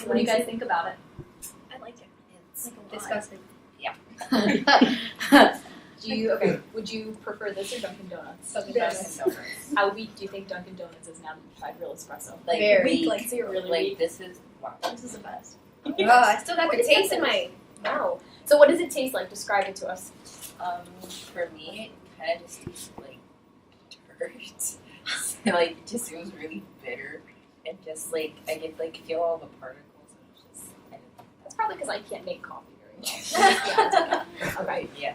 What do you guys think about it? I like it. It's like disgusting. Yeah. Would you prefer this or Dunkin' Donuts? Dunkin' Donuts. How weak do you think Dunkin' Donuts is now that you've tried real espresso? Like Very weak. like zero. Really Like weak? this is wow. This is the best. Oh, I still got the taste in my mouth. So what does it taste like? Describe it to us. For me, it kind of just tastes like dirt. So, like it just feels really bitter, and just like I get like feel all the particles, and it's just kind of. That's probably because I can't make coffee very well. Yeah. Okay. Yeah.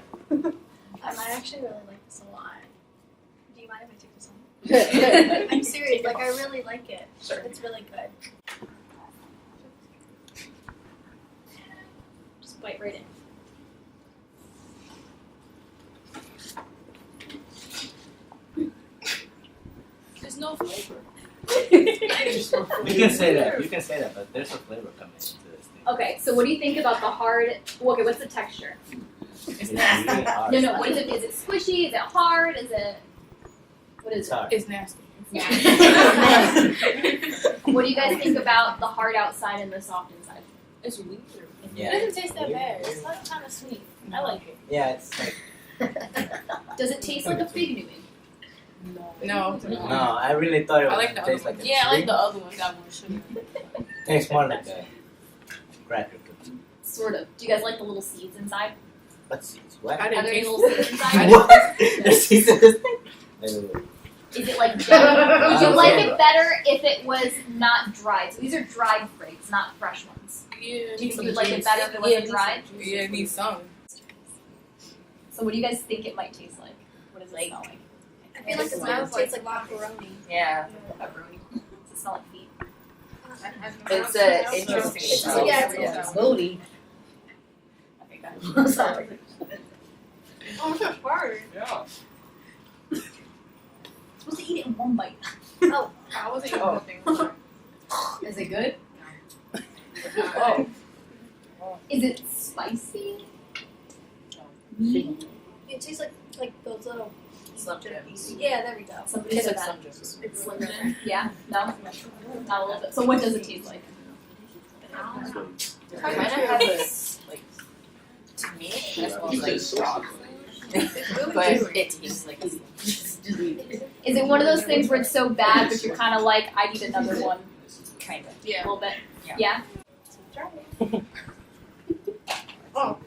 I actually really like this a lot. Do you mind if I take this home? I'm serious. Like I really like it. Sure. It's really good. Just bite right in. There's no flavor. You can say that. You can say that, but there's a flavor coming into this thing. Okay, so what do you think about the hard? Well, okay, what's the texture? It's really hard. No. What is it? Is it squishy? Is it hard? Is it? What is It's hard. It's nasty. What do you guys think about the hard outside and the soft inside? It's weird. Yeah. It doesn't taste that bad. It's like kind of sweet. I like it. Yeah, it's like Does it taste like a fig Newton? No. no. I really thought it I would like the other taste one. like a Yeah, I like treat. the other one. Got more sugar. Tastes more like a cracker cookie. Sort of. Do you guys like the little seeds inside? But seeds, what? I Are didn't there any taste little seeds inside? What? There's seeds in this thing? Is it like jelly? Would you like Okay. it better if it was not dried? So these are dried figs, not fresh ones. Yeah. Do you think you would like it better if it wasn't dried? Yeah, it needs some. So what do you guys think it might taste like? What does it smell like? I feel like it tastes like macaroni. Yeah. Pepperoni. Does it smell like feet? It's a interesting. smell. Yeah, it's Booty. Okay, got it. Sorry. Oh, it's not hard. Yeah. Supposed to eat it in one bite. Oh, I wasn't eating nothing. Is it good? Oh. Is it spicy? it tastes like those little. Some chips. Yeah, there we go. Somebody Tastes said like that. some chips. It's slimmed in. Yeah? No? Not a little bit. So what does it taste like? It kind of has a like. To me, it smells like chocolate. But it tastes like. Is it one of those things where it's so bad but you're kind of like, I need another one? Kind of. A Yeah. little bit? Yeah. Oh.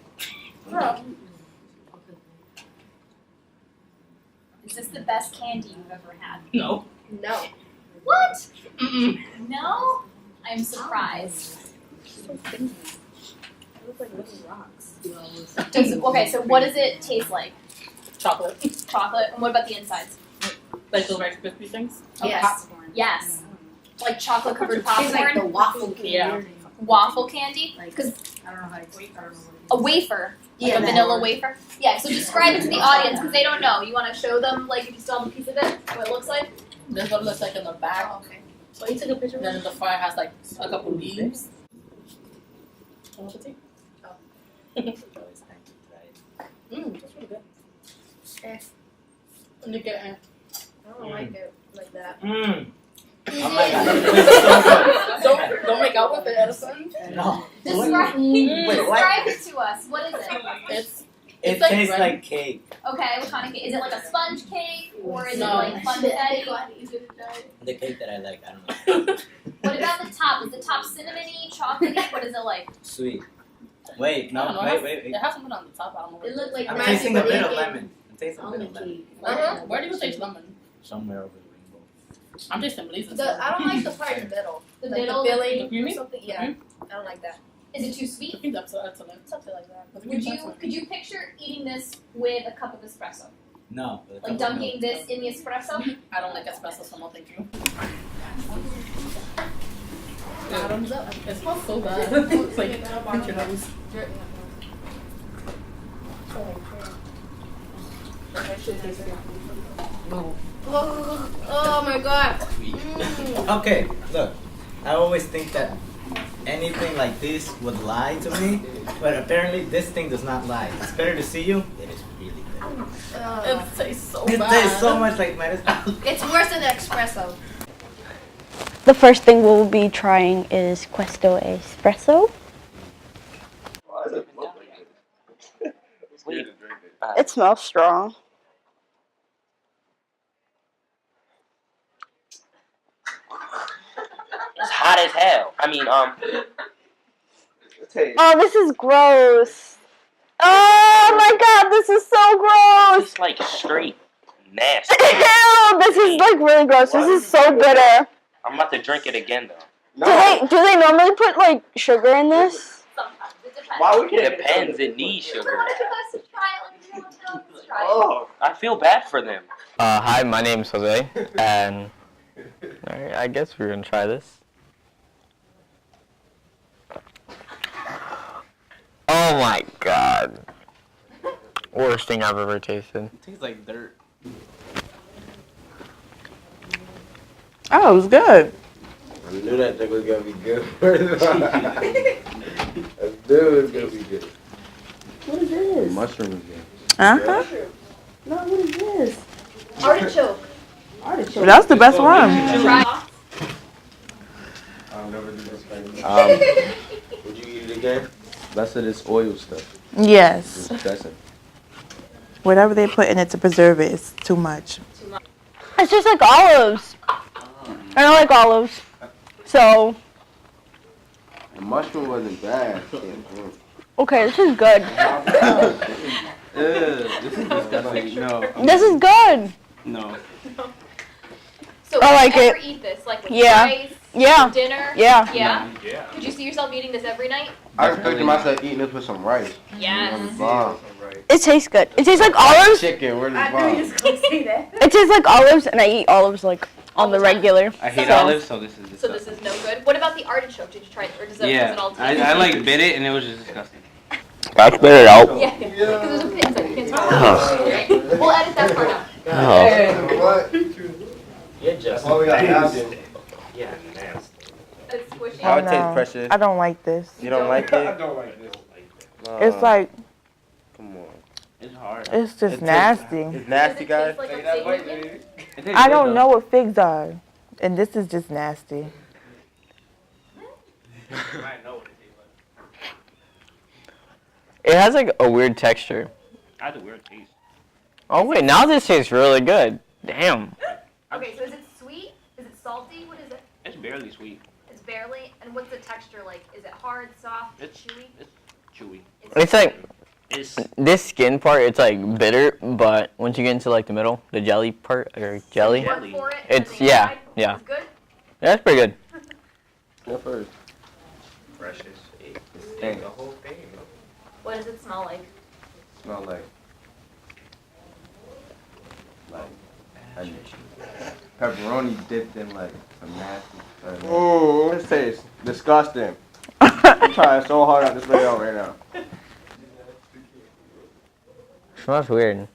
Is this the best candy you've ever had? No. No. What? Mm-mm. No? I'm surprised. It looks like little rocks. Okay, so what does it taste like? Chocolate. Chocolate? And what about the insides? Like those Rice Krispie things? Yes. Yes. Like chocolate covered Tastes like the popcorn? waffle candy. Yeah. Waffle candy? Like, Because I don't know how to explain. I don't know what a wafer. Like a that. vanilla wafer? Yeah, so describe it to the audience because they don't know. You want to show them, like, if you still have a piece of it, what it looks like? That's what it looks like in the back. Oh, okay. So you took a picture. And then in the front has like a couple leaves. Want to take? So it's time to try it. That's really good. Eh. Let me get it. I don't like it like that. Mmm. Is Oh my it? god. It's so good. Don't make out with it, Edison. No. Describe, Wait, what? describe it to us. What is it? It's It like tastes bread. like cake. Okay, what kind of cake? Is it like a sponge cake or is No. it like funfetti? The cake that I like, I don't know. What about the top? Is the top cinnamony, chocolatey? What is it like? Sweet. Wait, I no, don't know. wait. It has something on the top. I don't know. It looked like I'm raspberry tasting a bit of cake. lemon. I'm tasting a bit of lemon. Where do you taste lemon? Somewhere over the rainbow. I'm tasting bleeds. I don't like the part in the middle. The Like middle. the filling The creamy? or something. Yeah, I don't like that. Is it too sweet? I think that's excellent. Something like that. Could you picture eating this with a cup of espresso? No. with a Like couple of dunking this in the espresso? I don't like espresso, so no thank you. It smells so bad. It's like pinch your nose. Oh my god. milk. Okay, look. I always think that anything like this would lie to me, but apparently this thing does not lie. It's better to see you. It is really good. It tastes so It bad. tastes so much like medicine. It's worse than the espresso. The first thing we'll be trying is Questo Espresso. It smells strong. It's hot as hell. I mean, Oh, this is gross. Oh my god, this is so gross. it's like straight nasty. Ew, this is like really gross. This is so bitter. I'm about to drink it again though. Do they normally put like sugar in this? Sometimes. It depends. Why would It depends. It needs sugar. Let's try it. Let's try it. I feel bad for them. Hi, my name's Jose, and alright, I guess we're gonna try this. Oh my god. Worst thing I've ever tasted. It tastes like dirt. Oh, it was good. I knew that thing was gonna be good. I knew it was gonna be good. What is this? Mushroom again. Uh-huh. No, what is this? Artichoke. Artichoke. That's the best one. Try. I'll never do this thing. Would you eat it again? Less of this oil stuff. Yes. It's disgusting. Whatever they put in it to preserve it is too much. It's just like olives. I don't like olives. So, The mushroom wasn't bad. okay, this is good. This is disgusting. No. This is good. No. So I like would you ever it. eat this? Like with Yeah. rice? Yeah. Dinner? Yeah. Yeah? Could you see yourself eating this every night? I was picturing myself eating this with some rice. Yes. Bomb. It tastes good. It tastes like olives. Chicken, where's the I bomb? knew you was gonna say that. It tastes like olives, and I eat olives like on the regular. I hate So- olives, so this is So disgusting. this is no good. What about the artichoke? Did you try it? Or does it, does it all taste I like bit it and it was just disgusting. I spit it out. Yeah, because there's a pit inside. You can't talk. We'll edit that part out. What? You're just Well, we got nasty. nasty. Yeah, nasty. It's squishy. How it Oh, tastes, no. Precious? I don't like this. You don't like it? don't like this. It's like, Come on. It's hard. it's just It nasty. It's nasty, Does it guys. taste like a fig Newton? It tastes I good, don't though. know what figs are. And this is just nasty. It has like a weird texture. That's a weird taste. Oh wait, now this tastes really good. Damn. Okay, so is it sweet? Is it salty? What is it? It's barely sweet. It's barely. And what's the texture like? Is it hard, soft, It's chewy? It's chewy. It's like It's this skin part. It's like bitter, but once you get into like the middle, the jelly part or jelly, Work Jelly. for it, and It's- then yeah, inside? yeah. It's good? yeah, that's pretty good. Go first. Precious. Dang. The whole thing. What does it smell like? Smell like pepperoni dipped in like some nasty. Oh, This tastes disgusting. I'm trying so hard not to spit it out right now. Smells weird.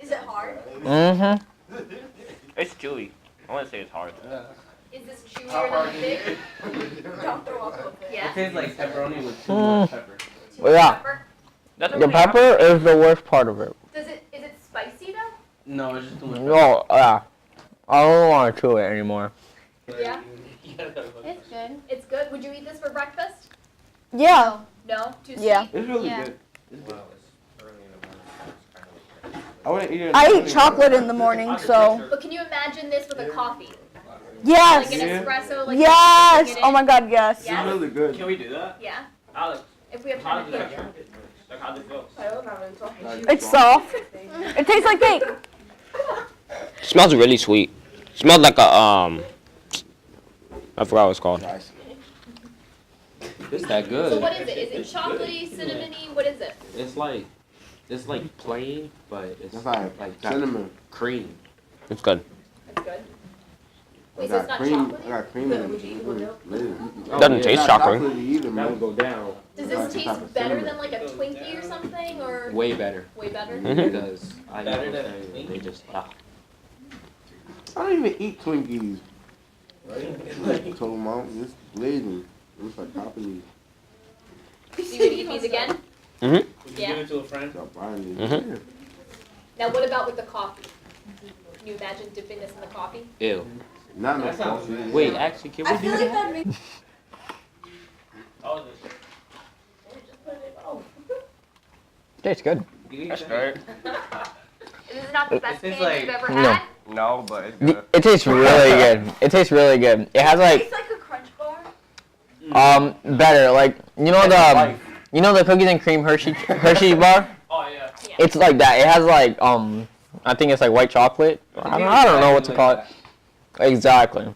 Is it hard? Mm-hmm. it's chewy. I want to say it's hard. Is this chewier than the fig? Don't throw up with it. Yeah. It tastes like pepperoni with too much pepper. Too Well, much yeah. pepper? That's The pepper is the worst part of it. Is it spicy though? No, it's just too much. No, yeah. I don't want to chew it anymore. Yeah. It's good. It's good. Would you eat this for breakfast? Yeah. No? Too sweet? Yeah. It's really Yeah. good. It's good. Well, it's early in the morning. It's kind of like I wouldn't eat it. in the I morning. eat chocolate in the morning, so But can you imagine this with a coffee? yes. Like an espresso? Like Yes. dipping it Oh in? my god, yes. Yeah. It's really good. Can we do that? Yeah. Alex, If we have how time does to it feel it. like how's it feel? It's soft. It tastes like cake. Smells really sweet. Smells like a I forgot what it's called. It's that So good. what is it? Is it chocolatey, cinnamony? What is it? It's like plain, but it's It's like cinnamon. cream. It's good. It's good. I Wait, so it's got not cream. I chocolatey? got cream in it. Doesn't taste chocolate. Either, man. go down. Does Like this the type taste of better cinnamon. than like a Twinkie or something, or Way better. way better? Because I Better know than they just I don't even eat Twinkies. Right? Told mom, just blazing. It's like properly. So you would eat these again? Mhm. Would you Yeah. give it to a friend? Stop buying these. Mhm. Now what about with the coffee? Can you imagine dipping this in the coffee? Ew. Not no sauce. Wait, actually, can we do that? that makes Tastes good. That's great. This is not the best This is candy you've like- ever No. had. No, but it's good. It tastes really good. It tastes really good. It has like tastes like a crunch bar. better like you know the cookies and cream Hershey bar. Oh yeah. It's like that. It has like I think it's like white chocolate. I don't know what to call it. Exactly.